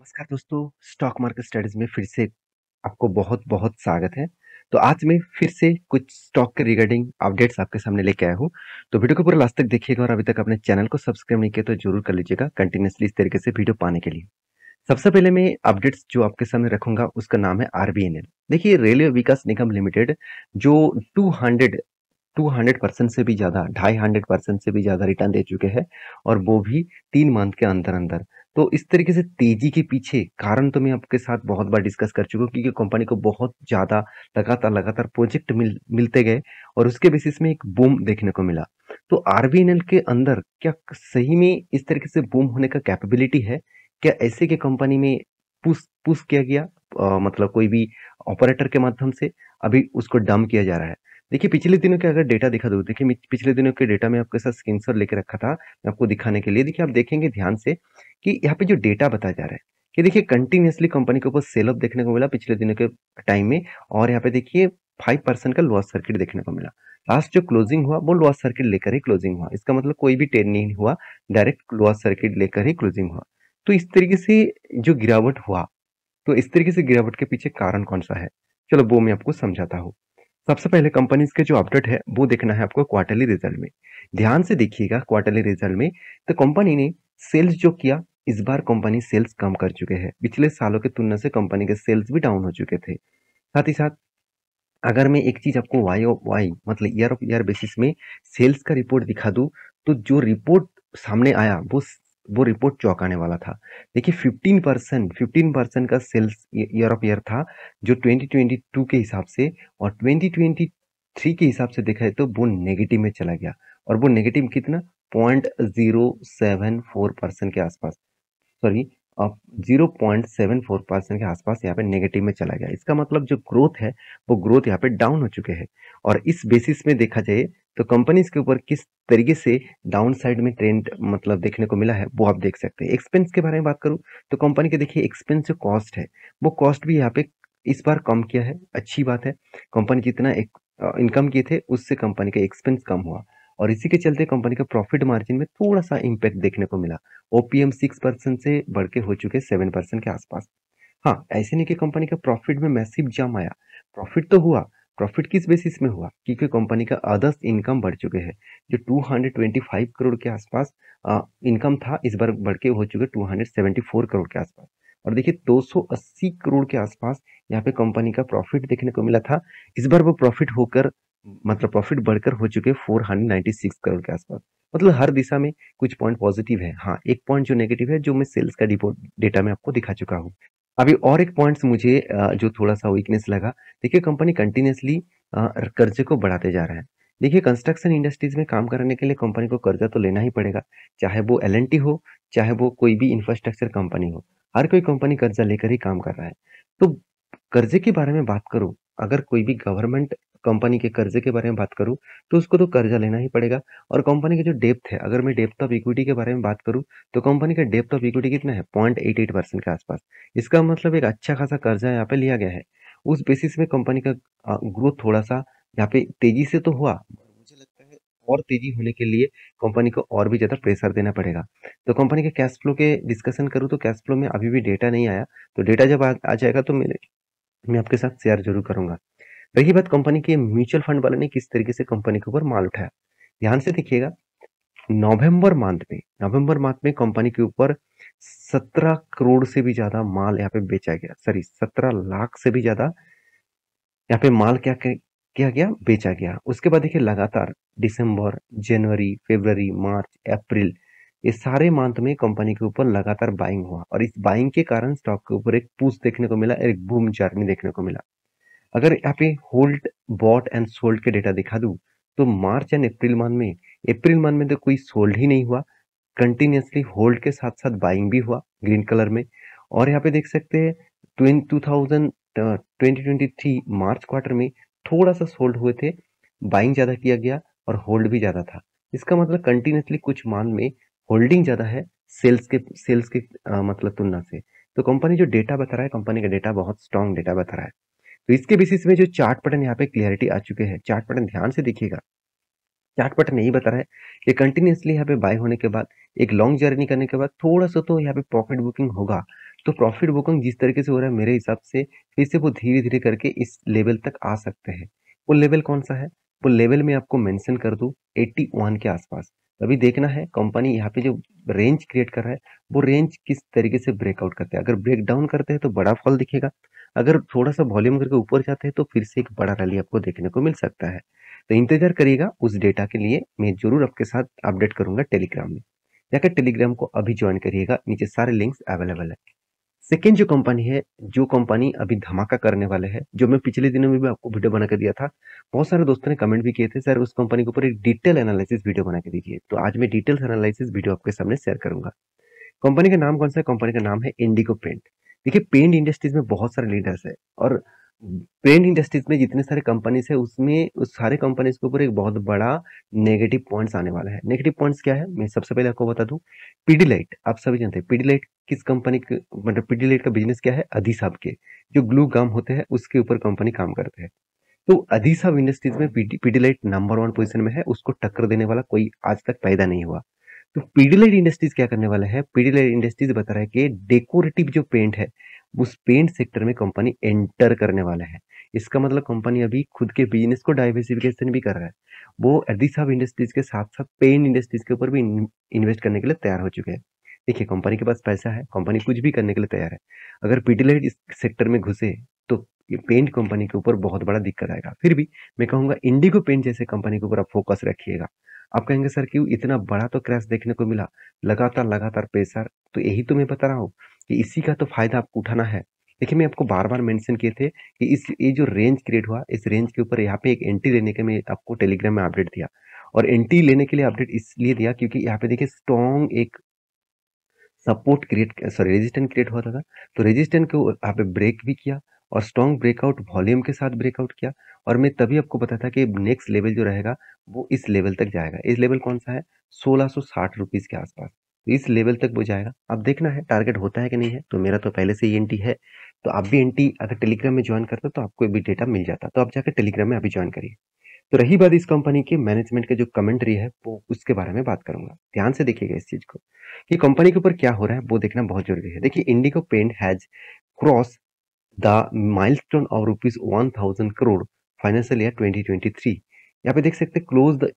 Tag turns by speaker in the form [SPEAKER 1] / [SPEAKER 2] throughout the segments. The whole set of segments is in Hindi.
[SPEAKER 1] नमस्कार दोस्तों, स्टॉक मार्केट स्टडीज में फिर से आपको बहुत-बहुत स्वागत है। तो आज मैं फिर से कुछ स्टॉक के रिगार्डिंग अपडेट्स आपके सामने लेके आया हूँ। तो वीडियो को पूरा लास्ट तक देखिएगा और अभी तक अपने चैनल को सब्सक्राइब नहीं किया तो जरूर कर लीजिएगा कंटिन्यूअसली इस तरीके से वीडियो पाने के लिए। सबसे पहले मैं अपडेट्स जो आपके सामने रखूंगा उसका नाम है आरबीएनएल। देखिए रेलवे विकास निगम लिमिटेड जो 200% से भी ज़्यादा 250% से भी ज़्यादा रिटर्न दे चुके हैं और वो भी 3 मंथ के अंदर अंदर। तो इस तरीके से तेजी के पीछे कारण तो मैं आपके साथ बहुत बार डिस्कस कर चुका हूँ क्योंकि कंपनी को बहुत ज़्यादा लगातार लगातार प्रोजेक्ट मिलते गए और उसके बेसिस में एक बूम देखने को मिला। तो आरबीएनएल के अंदर क्या सही में इस तरीके से बूम होने का कैपेबिलिटी है? क्या ऐसे के कंपनी में पुश पुश किया गया मतलब कोई भी ऑपरेटर के माध्यम से अभी उसको डंप किया जा रहा है? देखिए पिछले दिनों के अगर डेटा दिखा दूँ, देखिए पिछले दिनों के डेटा में आपके साथ स्क्रीनशॉट लेके रखा था, मैं आपको दिखाने के लिए। देखिए आप देखेंगे ध्यान से कि यहाँ पे जो डेटा बताया जा रहा है कि देखिए कंटिन्यूअसली कंपनी के ऊपर सेल ऑफ देखने को मिला पिछले दिनों के टाइम में और यहाँ पे देखिए 5% का लॉस सर्किट देखने को मिला। लास्ट जो क्लोजिंग हुआ वो लॉस सर्किट लेकर ही क्लोजिंग हुआ। इसका मतलब कोई भी ट्रेड नहीं हुआ, डायरेक्ट लॉस सर्किट लेकर ही क्लोजिंग हुआ। तो इस तरीके से जो गिरावट हुआ, तो इस तरीके से गिरावट के पीछे कारण कौन सा है? चलो वो मैं आपको समझाता हूँ। सबसे पहले कंपनीज के जो अपडेट है वो देखना है आपको क्वार्टरली रिजल्ट में। ध्यान से देखिएगा क्वार्टरली रिजल्ट में। तो कंपनी ने सेल्स जो किया, इस बार कंपनी सेल्स कम कर चुके हैं। पिछले सालों की तुलना से कंपनी के सेल्स भी डाउन हो चुके थे। साथ ही साथ अगर मैं एक चीज आपको वाई ऑफ वाई मतलब ईयर ऑफ ईयर बेसिस में सेल्स का रिपोर्ट दिखा दूं, तो जो रिपोर्ट सामने आया वो रिपोर्ट चौंकाने वाला था। देखिए 15% का सेल्स ईयर ऑफ ईयर था जो 2022 के हिसाब से, और 2023 के हिसाब से देखा है तो वो नेगेटिव में चला गया। और वो नेगेटिव कितना? 0.074% के आसपास, सॉरी, 0.74% के आसपास यहाँ पे नेगेटिव में चला गया। इसका मतलब जो ग्रोथ है वो ग्रोथ यहाँ पे डाउन हो चुके हैं। और इस बेसिस में देखा जाए तो कंपनीज के ऊपर किस तरीके से डाउन साइड में ट्रेंड मतलब देखने को मिला है वो आप देख सकते हैं। एक्सपेंस के बारे में बात करूं तो कंपनी के देखिए एक्सपेंस जो कॉस्ट है वो कॉस्ट भी यहाँ पे इस बार कम किया है, अच्छी बात है। कंपनी जितना एक इनकम किए थे उससे कंपनी का एक्सपेंस कम हुआ और इसी के चलते कंपनी का प्रॉफिट मार्जिन में थोड़ा सा इम्पैक्ट देखने को मिला। ओपीएम 6% से बढ़ के हो चुके 7% के आसपास। हाँ, ऐसे नहीं कि कंपनी का प्रॉफिट में मैसिव जंप आया। प्रॉफिट तो हुआ। प्रॉफिट किस बेसिस में हुआ? क्योंकि कंपनी का अदर्स इनकम बढ़ चुके हैं। जो 225 करोड़ के आसपास इनकम था, इस बार बढ़ के हो चुके 274 करोड़ के आसपास। और देखिए 280 करोड़ के आसपास यहाँ पे कंपनी का प्रॉफिट देखने को मिला था। इस बार वो प्रॉफिट होकर मतलब प्रॉफिट बढ़कर हो चुके 496 करोड़ के आसपास। मतलब हर दिशा में कुछ पॉइंट पॉजिटिव है। हाँ, एक पॉइंट जो नेगेटिव है जो मैं सेल्स का डिपो डेटा में आपको दिखा चुका हूँ। अभी और एक पॉइंट्स मुझे जो थोड़ा-सा वीकनेस लगा, देखिए कंपनी कंटिन्यूअसली कर्जे को बढ़ाते जा रहा है। देखिए कंस्ट्रक्शन इंडस्ट्रीज़ में काम करने के लिए कंपनी को कर्जा तो लेना ही पड़ेगा, चाहे वो एल-एन-टी हो, चाहे वो कोई भी इंफ्रास्ट्रक्चर कंपनी हो। हर कोई कंपनी कर्जा लेकर ही काम कर रहा है। तो कर्जे के बारे में बात करूँ, अगर कोई भी गवर्नमेंट कंपनी के कर्जे के बारे में बात करूँ, तो उसको तो कर्जा लेना ही पड़ेगा। और कंपनी की जो डेप्थ है, अगर मैं डेप्थ ऑफ इक्विटी के बारे में बात करूँ, तो कंपनी का डेप्थ ऑफ इक्विटी कितना है? 0.88% के आसपास। इसका मतलब एक अच्छा खासा कर्जा यहाँ पे लिया गया है। उस बेसिस में कंपनी का ग्रोथ थोड़ा-सा यहाँ पे तेजी से तो हुआ, मुझे लगता है और तेजी होने के लिए कंपनी को और भी ज़्यादा प्रेशर देना पड़ेगा। तो कंपनी के कैश फ्लो के डिस्कशन करूँ तो कैश फ्लो में अभी भी डेटा नहीं आया, तो डेटा जब आ जाएगा तो मैं आपके साथ शेयर ज़रूर करूँगा। रही बात कंपनी के म्यूचुअल फंड वाले ने किस तरीके से कंपनी के ऊपर माल उठाया, ध्यान से देखिएगा। नवंबर मंथ में कंपनी के ऊपर 17 करोड़ से भी ज्यादा माल यहाँ पे बेचा गया, सॉरी 17 लाख से भी ज्यादा यहाँ पे माल किया गया, बेचा गया। उसके बाद देखिए लगातार दिसंबर, जनवरी, फरवरी, मार्च, अप्रैल, ये सारे मंथ में कंपनी के ऊपर लगातार बाइंग हुआ और इस बाइंग के कारण स्टॉक के ऊपर एक पुश देखने को मिला, एक बूम जर्नी देखने को मिला। अगर यहाँ पे होल्ड, बॉट एंड सोल्ड के डेटा दिखा दूं, तो मार्च एंड अप्रैल मंथ में तो कोई सोल्ड ही नहीं हुआ। कंटिन्यूअसली होल्ड के साथ साथ बाइंग भी हुआ ग्रीन कलर में। और यहाँ पे देख सकते हैं 2023 मार्च क्वार्टर में थोड़ा सा सोल्ड हुए थे, बाइंग ज्यादा किया गया और होल्ड भी ज्यादा था। इसका मतलब कंटिन्यूअसली कुछ मान में होल्डिंग ज्यादा है सेल्स के मतलब तुलना से। तो कंपनी जो डेटा बता रहा है, कंपनी का डेटा बहुत स्ट्रॉन्ग डेटा बता रहा है। तो इसके बेसिस में जो चार्ट पैटर्न यहाँ पे क्लियरिटी आ चुके हैं, चार्ट पैटर्न ध्यान से देखिएगा। चार्ट पैटर्न यही बता रहा है कि कंटिन्यूअसली यहाँ पे बाय होने के बाद एक लॉन्ग जर्नी करने के बाद थोड़ा सा तो यहाँ पे प्रॉफिट बुकिंग होगा। तो प्रॉफिट बुकिंग जिस तरीके से हो रहा है मेरे हिसाब से फिर से वो धीरे-धीरे करके इस लेवल तक आ सकते हैं। वो लेवल कौन-सा है? वो लेवल मैं आपको मेंशन कर दूँ 81 के आसपास। अभी देखना है कंपनी यहाँ पे जो रेंज क्रिएट कर रहा है, वो रेंज किस तरीके से ब्रेकआउट करता है। अगर ब्रेक डाउन करते हैं तो बड़ा फॉल दिखेगा, अगर थोड़ा-सा वॉल्यूम करके ऊपर जाते हैं तो फिर से एक बड़ा रैली आपको देखने को मिल सकता है। तो इंतज़ार करिएगा उस डेटा के लिए, मैं ज़रूर आपके साथ अपडेट करूँगा टेलीग्राम में। जाकर टेलीग्राम को अभी जॉइन करिएगा, नीचे सारे लिंक्स अवेलेबल है। सेकंड जो कंपनी है, जो कंपनी अभी धमाका करने वाले हैं, जो मैं पिछले दिनों में भी आपको वीडियो बना के दिया था। बहुत सारे दोस्तों ने कमेंट भी किए थे, सर उस कंपनी के ऊपर एक डिटेल एनालिसिस वीडियो बना के दीजिए। तो आज मैं डिटेल्स एनालिसिस वीडियो आपके सामने शेयर करूँगा। कंपनी का नाम कौन-सा है? कंपनी का नाम है इंडिगो पेंट। देखिए पेंट इंडस्ट्रीज़ में बहुत सारे लीडर्स हैं और पेंट इंडस्ट्रीज़ में जितने सारे कंपनीज़ हैं उसमें उस सारे कंपनीज़ के ऊपर एक बहुत बड़ा नेगेटिव पॉइंट्स आने वाला है। नेगेटिव पॉइंट्स क्या है? मैं सबसे पहले आपको बता दूँ, पिडिलाइट आप सभी जानते हैं पिडिलाइट किस कंपनी क मतलब पिडिलाइट का बिज़नेस क्या है? अधिसाब के, जो ग्लू गम होते हैं उसके ऊपर कंपनी काम करते हैं। तो अधिसाब इंडस्ट्रीज़ में पिडिलाइट नंबर 1 पोज़ीशन में है, उसको टक्कर देने वाला कोई आज तक पैदा नहीं हुआ। तो पीडीलाइट इंडस्ट्रीज क्या करने वाला है? पीडीलाइट इंडस्ट्रीज बता रहा है कि डेकोरेटिव जो पेंट है उस पेंट सेक्टर में कंपनी एंटर करने वाला है। इसका मतलब कंपनी अभी खुद के बिजनेस को डाइवर्सिफिकेशन भी कर रहा है। वो एडिसाब इंडस्ट्रीज के साथ साथ पेंट इंडस्ट्रीज के ऊपर भी इन्वेस्ट करने के लिए तैयार हो चुके हैं। देखिए कंपनी के पास पैसा है, कंपनी कुछ भी करने के लिए तैयार है। अगर पीडीलाइट इस सेक्टर में घुसे तो ये पेंट कंपनी के ऊपर बहुत बड़ा दिक्कत आएगा। फिर भी मैं कहूंगा इंडिगो पेंट जैसे कंपनी के ऊपर आप फोकस रखिएगा। आप कहेंगे सर क्यों इतना बड़ा तो क्रैश देखने को मिला, लगातार लगातार प्रेशर, तो यही तो मैं बता रहा हूँ कि इसी का तो फायदा आपको उठाना है। देखिए मैं आपको बार बार मेंशन किए थे कि इस ये जो रेंज क्रिएट हुआ इस रेंज के ऊपर यहाँ पे एक एंट्री लेने के मैं आपको टेलीग्राम में अपडेट दिया और एंट्री लेने के लिए अपडेट इसलिए दिया क्योंकि यहाँ पे देखिए स्ट्रॉन्ग एक support create sorry resistance create हुआ था। तो रेजिस्टेंस को यहाँ पे ब्रेक भी किया और स्ट्रॉन्ग ब्रेकआउट वॉल्यूम के साथ ब्रेकआउट किया और मैं तभी आपको बताया था कि नेक्स्ट लेवल जो रहेगा वो इस लेवल तक जाएगा। इस लेवल कौन सा है? 1660 रुपीज के आसपास। तो इस लेवल तक वो जाएगा। अब देखना है टारगेट होता है कि नहीं है। तो मेरा तो पहले से ही एंटी है, तो आप भी एंटी अगर टेलीग्राम में ज्वाइन करते तो आपको भी डेटा मिल जाता। तो आप जाकर टेलीग्राम में अभी ज्वाइन करिए। तो रही बात इस कंपनी के मैनेजमेंट के जो कमेंट्री है वो उसके बारे में बात करूंगा। ध्यान से देखिएगा इस चीज को कि कंपनी के ऊपर क्या हो रहा है वो देखना बहुत जरूरी है। देखिए Indigo paint has cross the milestone of rupees 1000 crore financial year 2023। यहाँ पे देख सकते हैं क्लोज द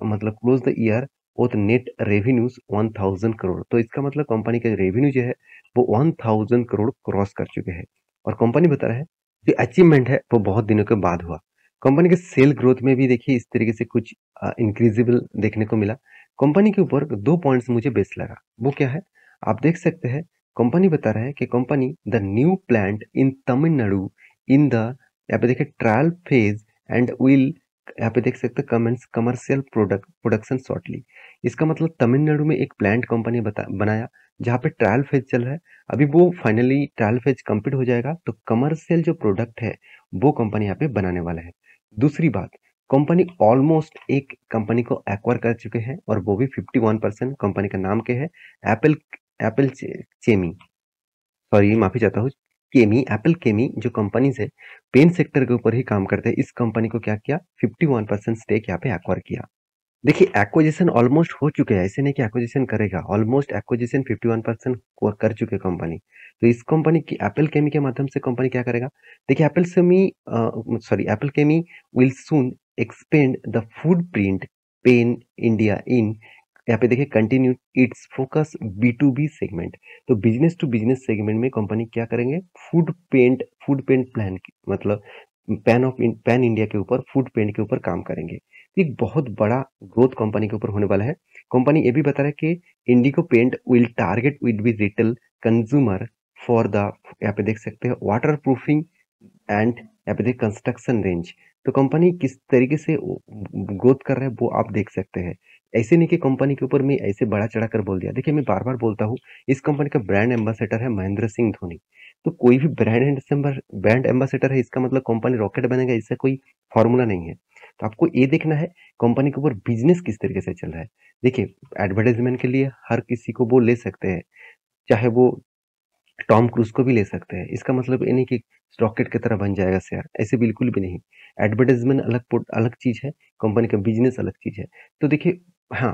[SPEAKER 1] मतलब close the year with net revenues 1000 crore. तो इसका मतलब कंपनी का रेवेन्यू जो है वो 1000 करोड़ क्रॉस कर चुके हैं और कंपनी बता रहा है जो अचीवमेंट है वो बहुत दिनों के बाद हुआ। कंपनी के सेल ग्रोथ में भी देखिए इस तरीके से कुछ इंक्रीजिबल देखने को मिला। कंपनी के ऊपर 2 पॉइंट्स मुझे बेस्ट लगा। वो क्या है? आप देख सकते हैं कंपनी बता रहा है कि company the new plant in Tamil Nadu in the यहाँ पे देखिए ट्रायल फेज एंड विल यहाँ पे देख सकते हैं कमेंट्स कमर्शियल प्रोडक्शन शॉर्टली। इसका मतलब तमिलनाडु में एक प्लांट कंपनी बनाया जहाँ पे ट्रायल फेज चल रहा है। अभी वो फाइनली ट्रायल फेज कंप्लीट हो जाएगा तो कमर्शियल जो प्रोडक्ट है वो कंपनी यहाँ पे बनाने वाला है। दूसरी बात, कंपनी ऑलमोस्ट एक कंपनी को एक्वायर कर चुके हैं और वो भी 51%। कंपनी का नाम क्या है? एप्पल एप्पल चेमी, सॉरी माफी चाहता हूँ, केमी एप्पल केमी जो कंपनीज है पेन सेक्टर के ऊपर ही काम करते हैं। इस कंपनी को क्या किया? 51% स्टेक यहाँ पे एक्वायर किया। देखिए एक्विजिशन ऑलमोस्ट हो चुके हैं, ऐसे नहीं कि एक्विजिशन करेगा, ऑलमोस्ट एक्विजिशन 51% कर चुके कंपनी। तो इस कंपनी की एप्पल केमी के माध्यम से कंपनी क्या करेगा? देखिए Apple Chemie will soon expand the food print pan India in यहाँ पे देखिए continue its focus B2B segment. तो बिजनेस टू बिजनेस सेगमेंट में कंपनी क्या करेंगे? फूड पेंट प्लान मतलब पैन इंडिया के ऊपर फूड पेंट के ऊपर काम करेंगे। एक बहुत बड़ा ग्रोथ कंपनी के ऊपर होने वाला है। कंपनी ये भी बता रहा है कि Indigo paint will target with be retail consumer for the यहाँ पे देख सकते हैं वाटर प्रूफिंग एंड यहाँ पे देख कंस्ट्रक्शन रेंज। तो कंपनी किस तरीके से ग्रोथ कर रहा है वो आप देख सकते हैं। ऐसे नहीं कि कंपनी के ऊपर मैं ऐसे बड़ा चढ़ाकर बोल दिया। देखिए मैं बार बार बोलता हूँ इस कंपनी का ब्रांड एम्बेसडर है महेंद्र सिंह धोनी। तो कोई भी ब्रांड एम्बेसडर है इसका मतलब कंपनी रॉकेट बनेगा, इससे कोई फॉर्मूला नहीं है। तो आपको ये देखना है कंपनी के ऊपर बिजनेस किस तरीके से चल रहा है। देखिए एडवर्टाइजमेंट के लिए हर किसी को वो ले सकते हैं, चाहे वो टॉम क्रूज को भी ले सकते हैं। इसका मतलब ये नहीं कि रॉकेट की तरह बन जाएगा शेयर, ऐसे बिल्कुल भी नहीं। एडवर्टाइजमेंट अलग अलग चीज है, कंपनी का बिजनेस अलग चीज है। तो देखिए हाँ,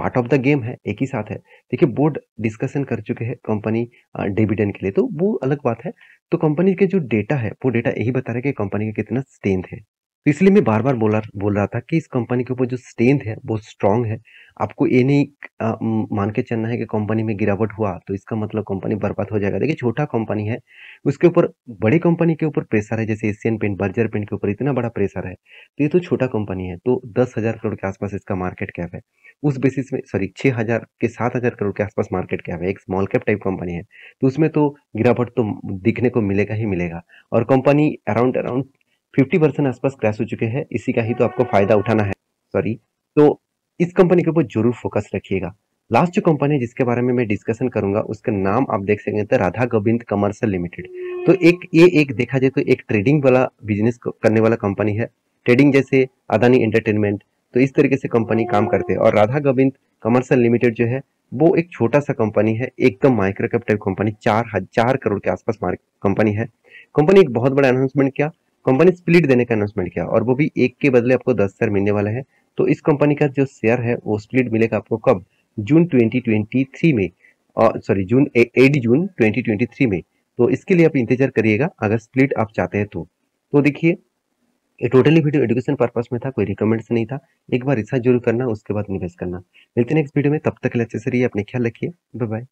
[SPEAKER 1] पार्ट ऑफ द गेम है, एक ही साथ है। देखिए बोर्ड डिस्कशन कर चुके हैं कंपनी डिविडेंड के लिए, तो वो अलग बात है। तो कंपनी के जो डेटा है, वो डेटा यही बता रहा है कि कंपनी का कितना स्ट्रेंथ है। तो इसलिए मैं बार-बार बोल रहा था कि इस कंपनी के ऊपर जो स्ट्रेंथ है, वो स्ट्रॉन्ग है। आपको ये नहीं मान के चलना है कि कंपनी में गिरावट हुआ, तो इसका मतलब कंपनी बर्बाद हो जाएगा। देखिए छोटा कंपनी है, उसके ऊपर बड़े कंपनी के ऊपर प्रेशर है, जैसे एशियन पेंट, बर्जर पेंट के ऊपर इतना बड़ा प्रेशर है। तो ये तो छोटा कंपनी है, तो 10,000 करोड़ के आसपास इसका मार्केट कैप है। उस बेसिस में सॉरी 6,000 के 7,000 करोड़ के आसपास मार्केट कैप है, एक स्मॉल कैप टाइप कंपनी है। तो उसमें तो गिरावट तो दिखने को मिलेगा ही मिलेगा। और कंपनी अराउंड अराउंड 50% आसपास क्रैश हो चुके हैं, इसी का ही तो आपको फायदा उठाना है। सॉरी, तो इस कंपनी के ऊपर जरूर फोकस रखिएगा। लास्ट जो कंपनी है जिसके बारे में मैं डिस्कशन करूंगा, उसका नाम आप देख सकेंगे तो राधा गोविंद कमर्शियल लिमिटेड। तो एक देखा जाए तो एक ट्रेडिंग वाला बिजनेस करने वाला कंपनी है। ट्रेडिंग जैसे अदानी एंटरटेनमेंट, तो इस तरीके से कंपनी काम करते हैं। और राधा गोविंद कमर्शियल लिमिटेड जो है, वो एक छोटा सा कंपनी है, एकदम micro cap type company, 4,000 crore के आसपास कंपनी है। कंपनी एक बहुत बड़ा अनाउंसमेंट किया, कंपनी स्प्लिट देने का अनाउंसमेंट किया, और वो भी एक के बदले आपको 10 शेयर मिलने वाला है। तो इस कंपनी का जो शेयर है वो स्प्लिट मिलेगा आपको कब? जून 2023 में, और सॉरी जून 8 जून 2023 में। तो इसके लिए आप इंतजार करिएगा अगर स्प्लिट आप चाहते हैं तो देखिए, ये टोटली वीडियो एजुकेशन पर्पस में था, कोई रिकमेंडेशन नहीं था। एक बार रिसर्च जरूर करना, उसके बाद निवेश करना। मिलते हैं नेक्स्ट वीडियो में, तब तक के लिए अच्छे से रहिए, अपने ख्याल रखिए, बाय बाय।